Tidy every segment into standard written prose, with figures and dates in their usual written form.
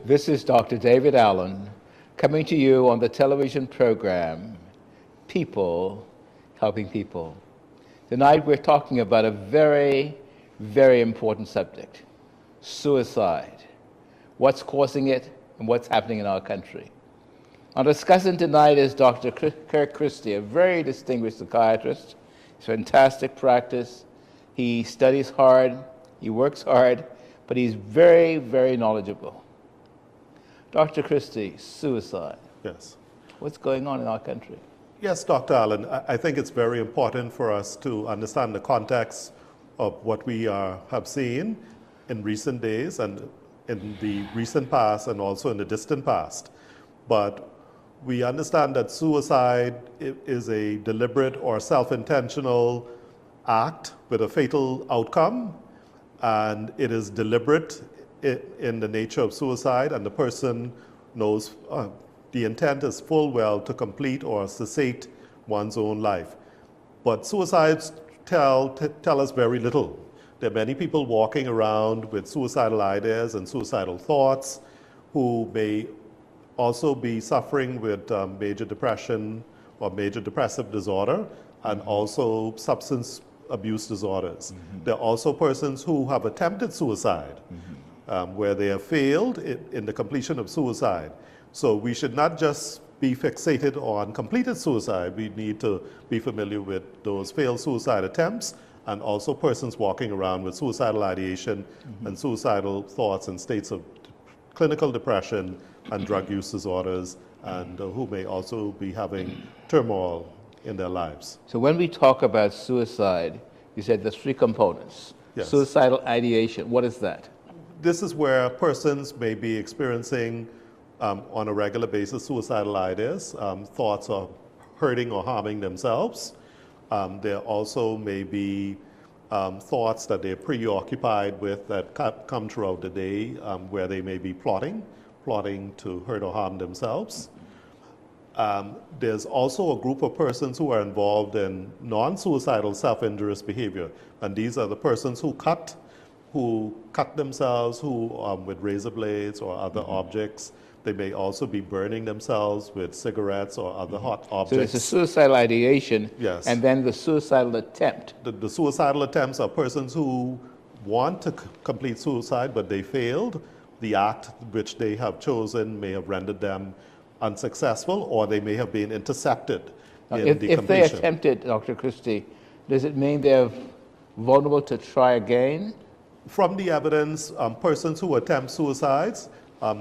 This is Dr. David Allen coming to you on the television program, People Helping People. Tonight we're talking about a very, very important subject, suicide. What's causing it and what's happening in our country. Our discussant tonight is Dr. Kirk Christie, a very distinguished psychiatrist. It's fantastic practice. He studies hard, he works hard, but he's very, very knowledgeable. Dr. Christie, suicide. Yes. What's going on in our country? Yes, Dr. Allen, I think it's very important for us to understand the context of what we have seen in recent days and in the recent past and also in the distant past. But we understand that suicide is a deliberate or self-intentional act with a fatal outcome, and it is deliberate in the nature of suicide, and the person knows the intent is full well to complete or cessate one's own life. But suicides tell us very little. There are many people walking around with suicidal ideas and suicidal thoughts who may also be suffering with major depression or major depressive disorder and also substance abuse disorders. There are also persons who have attempted suicide where they have failed in the completion of suicide. So we should not just be fixated on completed suicide. We need to be familiar with those failed suicide attempts and also persons walking around with suicidal ideation and suicidal thoughts and states of clinical depression and drug use disorders, and who may also be having turmoil in their lives. So when we talk about suicide, you said there's three components. Yes. Suicidal ideation, what is that? This is where persons may be experiencing on a regular basis suicidal ideas, thoughts of hurting or harming themselves. There also may be thoughts that they're preoccupied with that come throughout the day, where they may be plotting to hurt or harm themselves. There's also a group of persons who are involved in non-suicidal self-injurious behavior, and these are the persons who cut themselves, with razor blades or other objects. They may also be burning themselves with cigarettes or other hot objects. So there's a suicidal ideation, Yes. and then the suicidal attempt. The suicidal attempts are persons who want to complete suicide, but they failed. The act which they have chosen may have rendered them unsuccessful, or they may have been intercepted Now, in if the they completion. attempted, Dr. Christie, does it mean they're vulnerable to try again? From the evidence, persons who attempt suicides,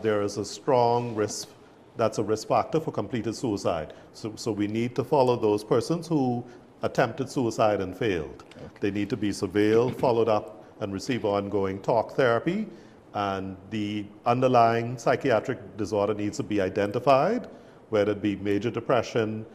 there is a strong risk, that's a risk factor for completed suicide. So we need to follow those persons who attempted suicide and failed. Okay. They need to be surveilled, followed up, and receive ongoing talk therapy. And the underlying psychiatric disorder needs to be identified, whether it be major depression,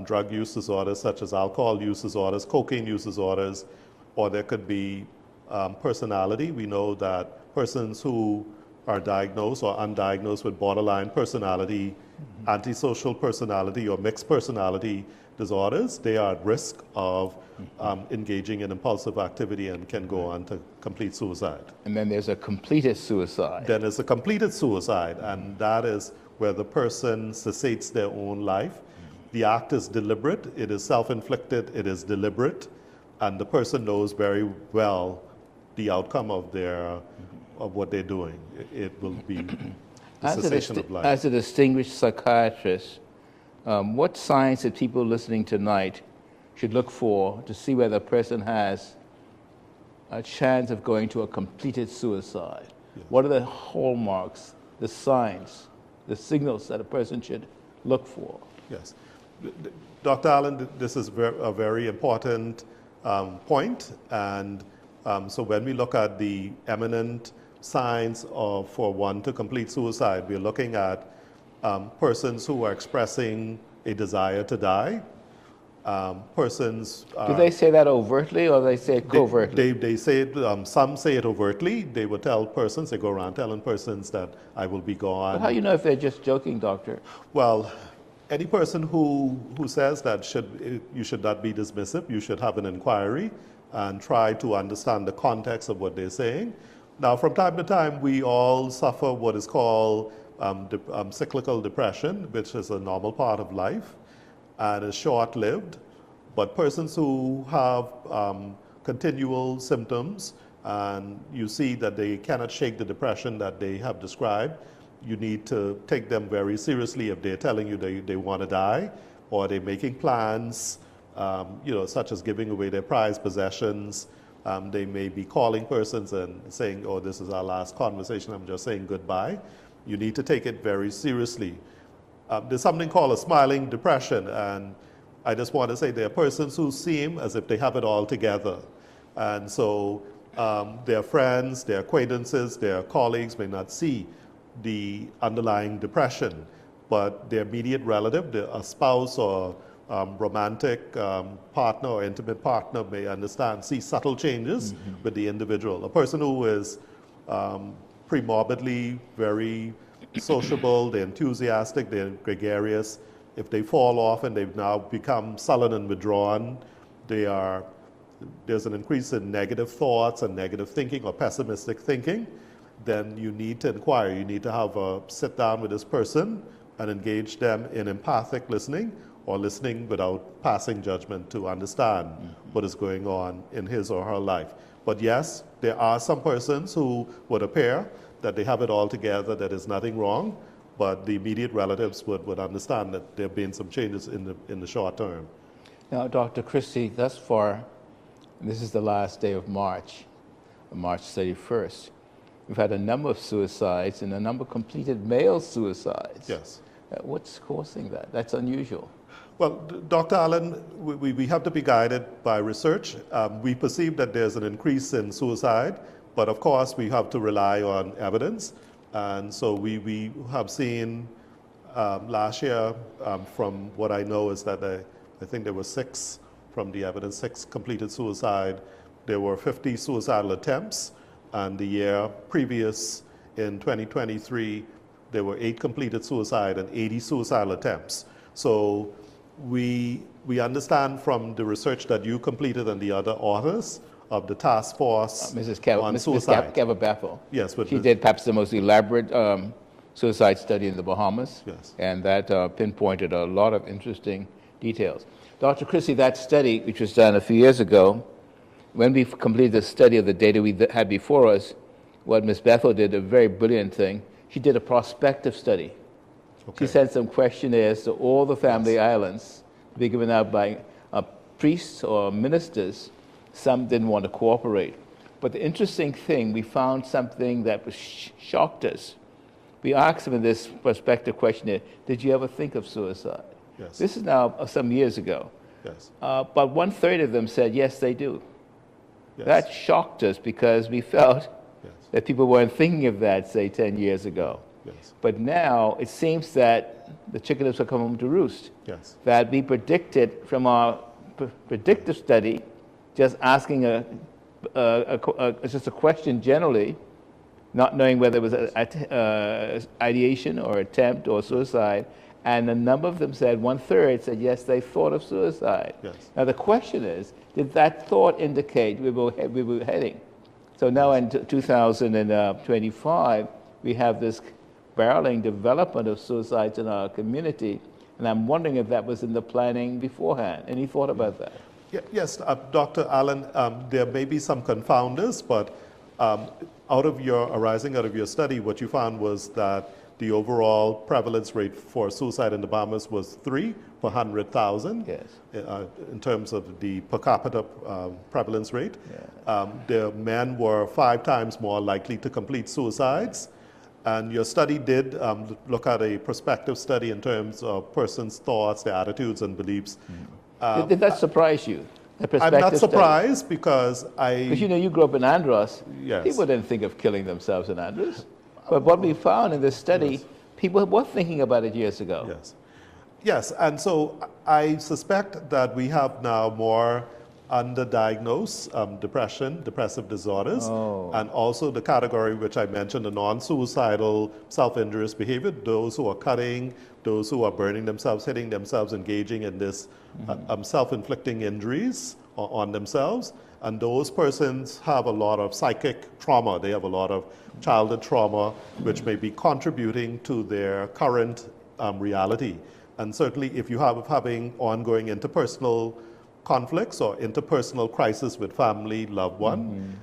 drug use disorders such as alcohol use disorders, cocaine use disorders, or there could be personality. We know that persons who are diagnosed or undiagnosed with borderline personality, antisocial personality, or mixed personality disorders, they are at risk of engaging in impulsive activity and can go on to complete suicide. And then there's a completed suicide. Then there's a completed suicide, and that is where the person cessates their own life. The act is deliberate, it is self-inflicted, it is deliberate, and the person knows very well the outcome of what they're doing. It will be the cessation of life. As a distinguished psychiatrist, what signs that people listening tonight should look for to see whether a person has a chance of going to a completed suicide? Yes. What are the hallmarks, the signs, the signals that a person should look for? Yes. Dr. Allen, this is a very important point. And so when we look at the eminent signs for one to complete suicide, we're looking at persons who are expressing a desire to die. Persons. Do they say that overtly or they say it covertly? They say it, some say it overtly. They will tell persons, they go around telling persons that I will be gone. But how do you know if they're just joking, doctor? Well, any person who says that you should not be dismissive. You should have an inquiry and try to understand the context of what they're saying. Now, from time to time, we all suffer what is called cyclical depression, which is a normal part of life and is short-lived. But persons who have continual symptoms and you see that they cannot shake the depression that they have described, you need to take them very seriously if they're telling you they want to die, or they're making plans, such as giving away their prized possessions. They may be calling persons and saying, oh, this is our last conversation, I'm just saying goodbye. You need to take it very seriously. There's something called a smiling depression, and I just want to say there are persons who seem as if they have it all together. And so their friends, their acquaintances, their colleagues may not see the underlying depression, but their immediate relative, a spouse or romantic partner or intimate partner may see subtle changes with the individual. A person who is premorbidly very sociable, they're enthusiastic, they're gregarious, if they fall off and they've now become sullen and withdrawn, there's an increase in negative thoughts and negative thinking or pessimistic thinking, then you need to inquire. You need to have a sit down with this person and engage them in empathic listening, or listening without passing judgment to understand what is going on in his or her life. But yes, there are some persons who would appear that they have it all together, that there's nothing wrong, but the immediate relatives would understand that there have been some changes in the short term. Now, Dr. Christie, thus far, this is the last day of March 31st. We've had a number of suicides and a number of completed male suicides. Yes. What's causing that? That's unusual. Well, Dr. Allen, we have to be guided by research. We perceive that there's an increase in suicide, but of course we have to rely on evidence. And so we have seen last year, from what I know is that I think there were 6 from the evidence, 6 completed suicide. There were 50 suicidal attempts, and the year previous in 2023, there were 8 completed suicide and 80 suicidal attempts. So we understand from the research that you completed and the other authors of the task force on suicide. Ms. Keva Bethel. Yes. She did perhaps the most elaborate suicide study in the Bahamas. Yes. And that pinpointed a lot of interesting details. Dr. Christie, that study, which was done a few years ago, when we completed the study of the data we had before us, what Ms. Bethel did, a very brilliant thing, she did a prospective study. Okay. She sent some questionnaires to all the family islands to be given out by priests or ministers. Some didn't want to cooperate. But the interesting thing, we found something that was shocked us. We asked them in this prospective questionnaire, did you ever think of suicide? Yes. This is now some years ago. Yes. But 1/3 of them said, yes, they do. Yes. That shocked us because we felt Yes. that people weren't thinking of that, say, 10 years ago. Yes. But now it seems that the chickens are coming home to roost. Yes. That we predicted from our predictive study, just asking just a question generally, not knowing whether it was ideation or attempt or suicide, and a number of them said, 1/3 said yes, they thought of suicide. Yes. Now the question is, did that thought indicate we were heading? So now in 2025, we have this barreling development of suicides in our community, and I'm wondering if that was in the planning beforehand. Any thought about that? Yes, Dr. Allen, there may be some confounders, but arising out of your study, what you found was that the overall prevalence rate for suicide in the Bahamas was 3 per 100,000. Yes. In terms of the per capita prevalence rate. Yeah. The men were 5 times more likely to complete suicides. And your study did look at a prospective study in terms of persons' thoughts, their attitudes and beliefs. Did that surprise you? I'm not surprised because Because you grew up in Andros. Yes. People didn't think of killing themselves in Andros. But what we found in this study, Yes. people were thinking about it years ago. Yes. Yes, and so I suspect that we have now more underdiagnosed depression, depressive disorders, and also the category which I mentioned, the non-suicidal self-injurious behavior, those who are cutting, those who are burning themselves, hitting themselves, engaging in this self-inflicting injuries on themselves. And those persons have a lot of psychic trauma. They have a lot of childhood trauma, which may be contributing to their current reality. And certainly if you have having ongoing interpersonal conflicts or interpersonal crisis with family, loved one,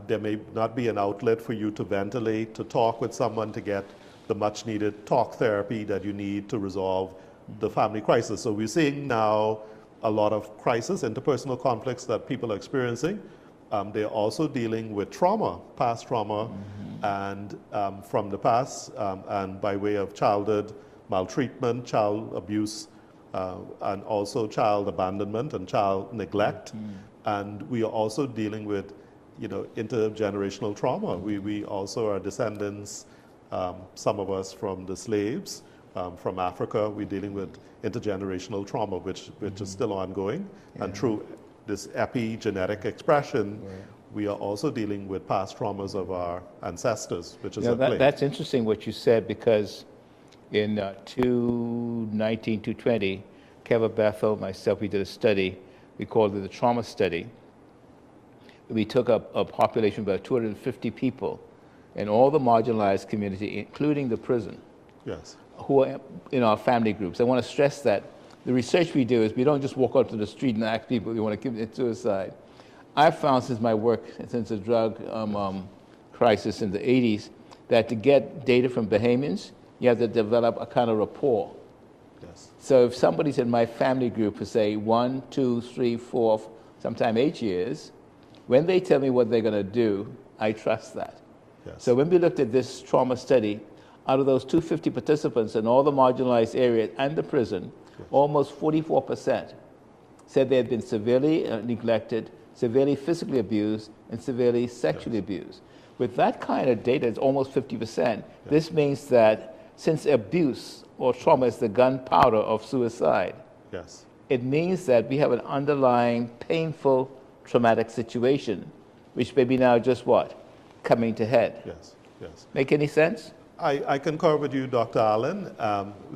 there may not be an outlet for you to ventilate, to talk with someone, to get the much needed talk therapy that you need to resolve the family crisis. So we're seeing now a lot of crisis, interpersonal conflicts that people are experiencing. They're also dealing with trauma, past trauma, and from the past, and by way of childhood maltreatment, child abuse, and also child abandonment and child neglect. And we are also dealing with, intergenerational trauma. We also are descendants, some of us from the slaves, from Africa. We're dealing with intergenerational trauma, which is still ongoing. And through this epigenetic expression, we are also dealing with past traumas of our ancestors, which is at play. That's interesting what you said, because in 2019, 2020, Kevin Bethel, myself, we did a study. We called it the trauma study. We took a population of about 250 people in all the marginalized community, including the prison, who are in our family groups. I want to stress that the research we do is we don't just walk out to the street and ask people if you want to commit suicide. I've found since my work, since the drug crisis in the 80s, that to get data from Bahamians, you have to develop a kind of rapport. So if somebody's in my family group for, say, 1, 2, 3, 4, sometimes 8 years, when they tell me what they're going to do, I trust that. So when we looked at this trauma study, out of those 250 participants in all the marginalized areas and the prison, almost 44% said they had been severely neglected, severely physically abused, and severely sexually abused. With that kind of data, it's almost 50%. This means that since abuse or trauma is the gunpowder of suicide, it means that we have an underlying painful traumatic situation, which may be now just what? Coming to head. Make any sense? I concur with you, Dr. Allen.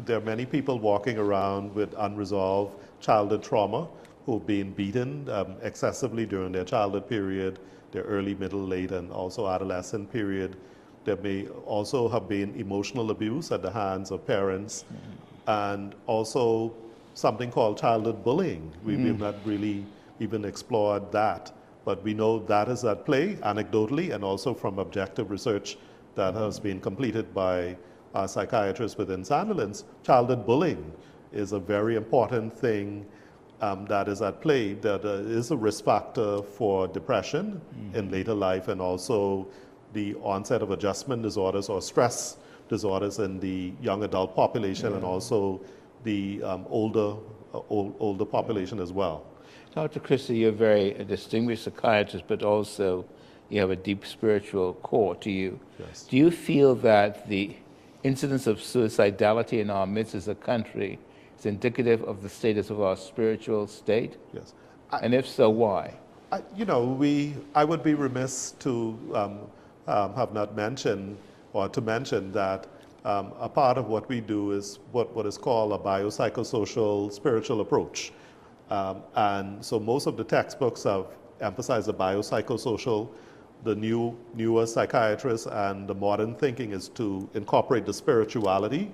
There are many people walking around with unresolved childhood trauma who've been beaten excessively during their childhood period, their early, middle, late, and also adolescent period. There may also have been emotional abuse at the hands of parents, and also something called childhood bullying. We've not really even explored that, but we know that is at play anecdotally and also from objective research that has been completed by psychiatrists within Sandilands. Childhood bullying is a very important thing that is at play, that is a risk factor for depression in later life, and also the onset of adjustment disorders or stress disorders in the young adult population, and also the older population as well. Dr. Christie, you're a distinguished psychiatrist, but also you have a deep spiritual core to you. Do you feel that the incidence of suicidality in our midst as a country is indicative of the status of our spiritual state? And if so, why? I would be remiss to have not mentioned, or to mention that a part of what we do is what is called a biopsychosocial spiritual approach. And so most of the textbooks have emphasized the biopsychosocial. The newer psychiatrists and the modern thinking is to incorporate the spirituality.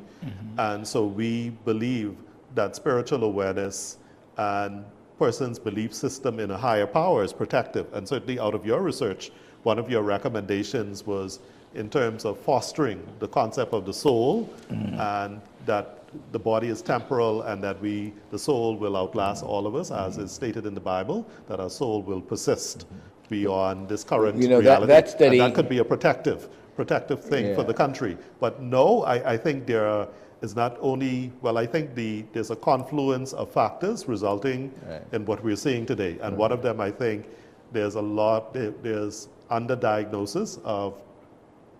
And so we believe that spiritual awareness and person's belief system in a higher power is protective. And certainly out of your research, one of your recommendations was in terms of fostering the concept of the soul, and that the body is temporal, and that the soul will outlast all of us, as is stated in the Bible, that our soul will persist beyond this current reality. That study, and that could be a protective thing for the country. But no, I think there is not only, I think there's a confluence of factors resulting in what we're seeing today. And one of them, I think, there's underdiagnosis of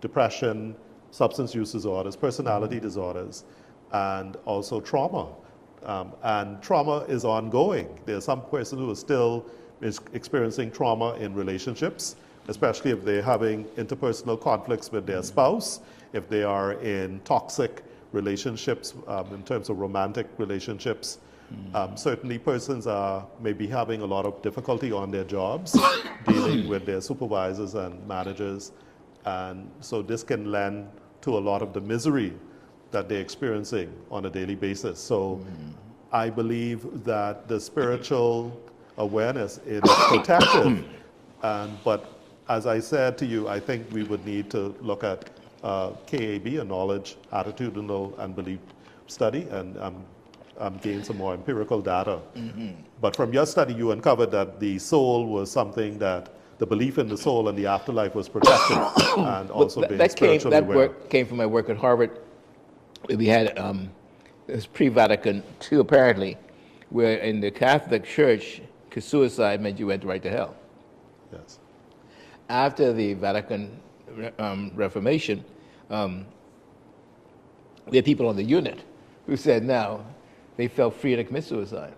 depression, substance use disorders, personality disorders, and also trauma. And trauma is ongoing. There's some person who is still experiencing trauma in relationships, especially if they're having interpersonal conflicts with their spouse, if they are in toxic relationships, in terms of romantic relationships, Certainly persons are maybe having a lot of difficulty on their jobs, dealing with their supervisors and managers. And so this can lend to a lot of the misery that they're experiencing on a daily basis. So I believe that the spiritual awareness is protective. But as I said to you, I think we would need to look at KAB, a knowledge, attitudinal, and belief study, and gain some more empirical data. But from your study, you uncovered that the soul was something that the belief in the soul and the afterlife was protected, and also being spiritually aware. Work came from my work at Harvard. We had it was pre-Vatican II, apparently, where in the Catholic Church, suicide meant you went right to hell. Yes. After the Vatican Reformation, we had people on the unit who said now they felt free to commit suicide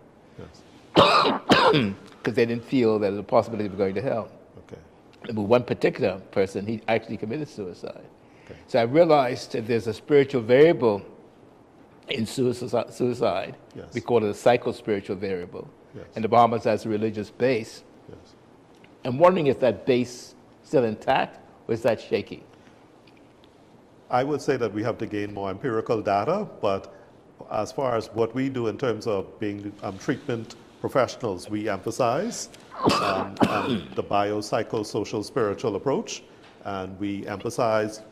because they didn't feel that there was a possibility of going to hell. Okay. But one particular person, he actually committed suicide. Okay. So I realized that there's a spiritual variable in suicide. Yes. We call it a psycho-spiritual variable. Yes. And the Bahamas has a religious base. Yes. I'm wondering if that base still intact or is that shaky? I would say that we have to gain more empirical data, but as far as what we do in terms of being treatment professionals, we emphasize the biopsychosocial spiritual approach, and we emphasize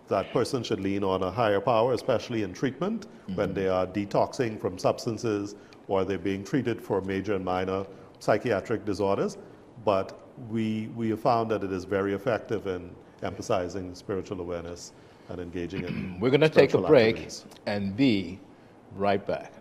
that person should lean on a higher power, especially in treatment, when they are detoxing from substances or they're being treated for major and minor psychiatric disorders. But we have found that it is very effective in emphasizing spiritual awareness and engaging in We're going to take a break activities. and be right back.